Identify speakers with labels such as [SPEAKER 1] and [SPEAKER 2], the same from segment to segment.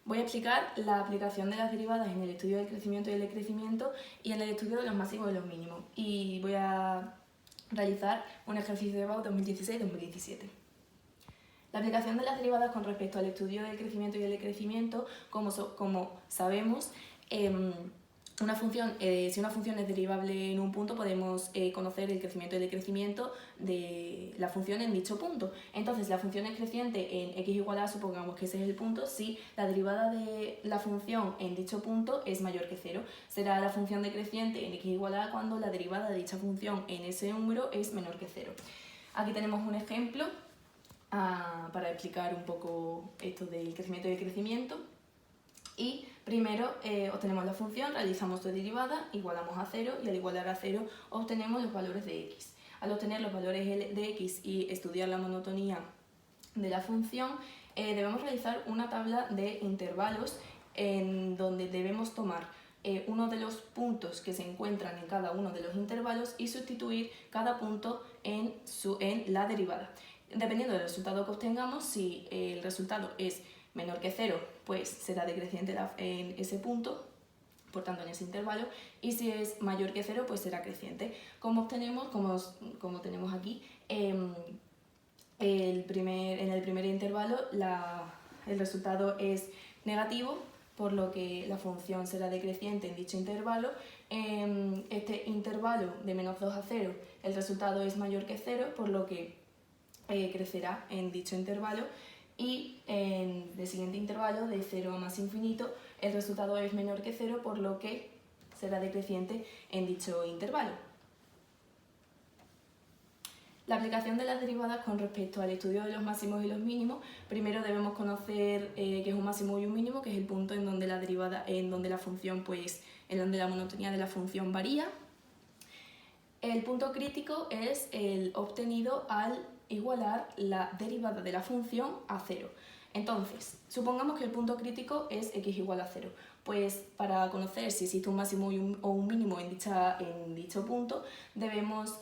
[SPEAKER 1] Voy a explicar la aplicación de las derivadas en el estudio del crecimiento y el decrecimiento y en el estudio de los máximos y los mínimos. Y voy a realizar un ejercicio de BAU 2016-2017. La aplicación de las derivadas con respecto al estudio del crecimiento y el decrecimiento, como sabemos, si una función es derivable en un punto, podemos conocer el crecimiento y el decrecimiento de la función en dicho punto. Entonces, la función es creciente en x igual a, supongamos que ese es el punto, si la derivada de la función en dicho punto es mayor que 0. Será la función decreciente en x igual a cuando la derivada de dicha función en ese número es menor que 0. Aquí tenemos un ejemplo para explicar un poco esto del crecimiento y el decrecimiento. Y primero obtenemos la función, realizamos su derivada, igualamos a 0 y al igualar a 0 obtenemos los valores de x. Al obtener los valores de x y estudiar la monotonía de la función, debemos realizar una tabla de intervalos en donde debemos tomar uno de los puntos que se encuentran en cada uno de los intervalos y sustituir cada punto en la derivada. Dependiendo del resultado que obtengamos, si el resultado es menor que 0, pues será decreciente en ese punto, por tanto en ese intervalo, y si es mayor que 0, pues será creciente. Como tenemos aquí, en el primer intervalo el resultado es negativo, por lo que la función será decreciente en dicho intervalo. En este intervalo de menos 2 a 0, el resultado es mayor que 0, por lo que crecerá en dicho intervalo, y en el siguiente intervalo de 0 a más infinito el resultado es menor que 0, por lo que será decreciente en dicho intervalo. La aplicación de las derivadas con respecto al estudio de los máximos y los mínimos, primero debemos conocer qué es un máximo y un mínimo, que es el punto en donde la función, pues, en donde la monotonía de la función varía. El punto crítico es el obtenido al igualar la derivada de la función a 0. Entonces, supongamos que el punto crítico es x igual a 0. Pues para conocer si existe un máximo o un mínimo en dicho punto, debemos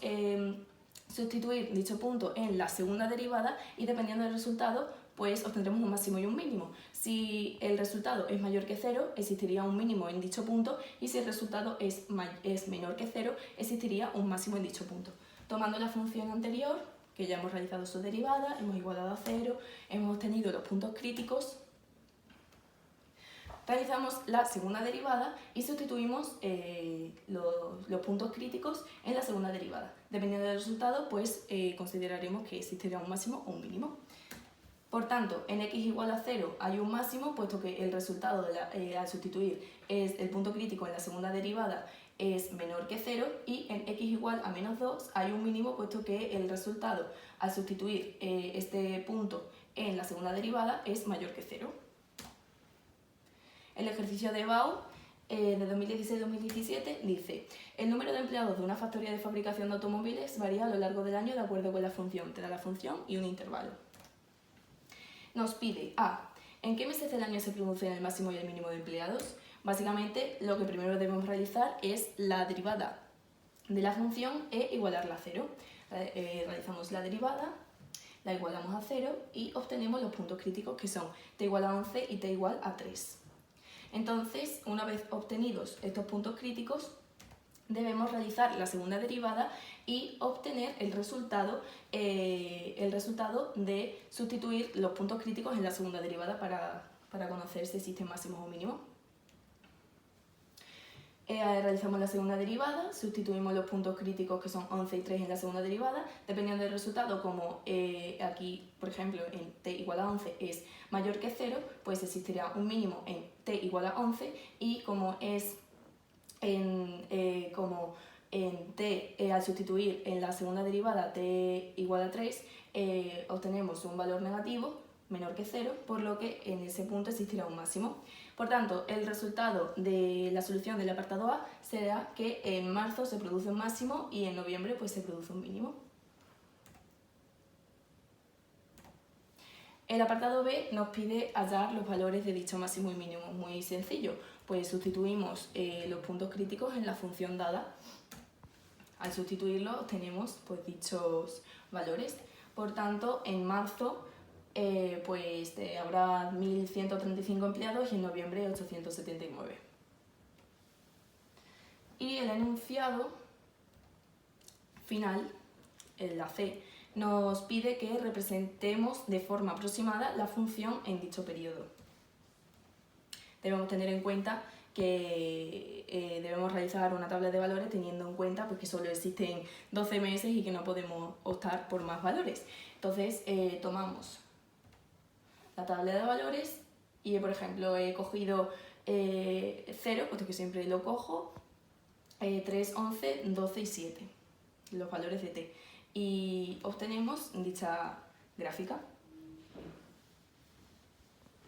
[SPEAKER 1] sustituir dicho punto en la segunda derivada y dependiendo del resultado, pues obtendremos un máximo y un mínimo. Si el resultado es mayor que 0, existiría un mínimo en dicho punto, y si el resultado es menor que 0, existiría un máximo en dicho punto. Tomando la función anterior, que ya hemos realizado su derivada, hemos igualado a 0, hemos obtenido los puntos críticos, realizamos la segunda derivada y sustituimos los puntos críticos en la segunda derivada. Dependiendo del resultado, pues consideraremos que existirá un máximo o un mínimo. Por tanto, en x igual a 0 hay un máximo, puesto que el resultado al sustituir el punto crítico en la segunda derivada es menor que 0, y en x igual a menos 2 hay un mínimo, puesto que el resultado al sustituir este punto en la segunda derivada es mayor que 0. El ejercicio de BAU de 2016-2017 dice: el número de empleados de una factoría de fabricación de automóviles varía a lo largo del año de acuerdo con la función. Te da la función y un intervalo. Nos pide A. ¿En qué meses del año se producen el máximo y el mínimo de empleados? Básicamente, lo que primero debemos realizar es la derivada de la función e igualarla a 0. Realizamos la derivada, la igualamos a 0 y obtenemos los puntos críticos, que son t igual a 11 y t igual a 3. Entonces, una vez obtenidos estos puntos críticos, debemos realizar la segunda derivada y obtener el resultado de sustituir los puntos críticos en la segunda derivada para conocer si existen máximos o mínimos. Realizamos la segunda derivada, sustituimos los puntos críticos, que son 11 y 3, en la segunda derivada. Dependiendo del resultado, como aquí, por ejemplo, en t igual a 11 es mayor que 0, pues existirá un mínimo en t igual a 11, y como al sustituir en la segunda derivada t igual a 3, obtenemos un valor negativo menor que 0, por lo que en ese punto existirá un máximo. Por tanto, el resultado de la solución del apartado A será que en marzo se produce un máximo y en noviembre pues se produce un mínimo. El apartado B nos pide hallar los valores de dicho máximo y mínimo. Muy sencillo, pues sustituimos los puntos críticos en la función dada. Al sustituirlo obtenemos pues dichos valores. Por tanto, en marzo pues habrá 1.135 empleados y en noviembre 879. Y el enunciado final, la C, nos pide que representemos de forma aproximada la función en dicho periodo. Debemos tener en cuenta que debemos realizar una tabla de valores teniendo en cuenta pues, que solo existen 12 meses y que no podemos optar por más valores. Entonces tomamos la tabla de valores y, por ejemplo, he cogido 0, puesto que siempre lo cojo, 3, 11, 12 y 7, los valores de t. Y obtenemos dicha gráfica.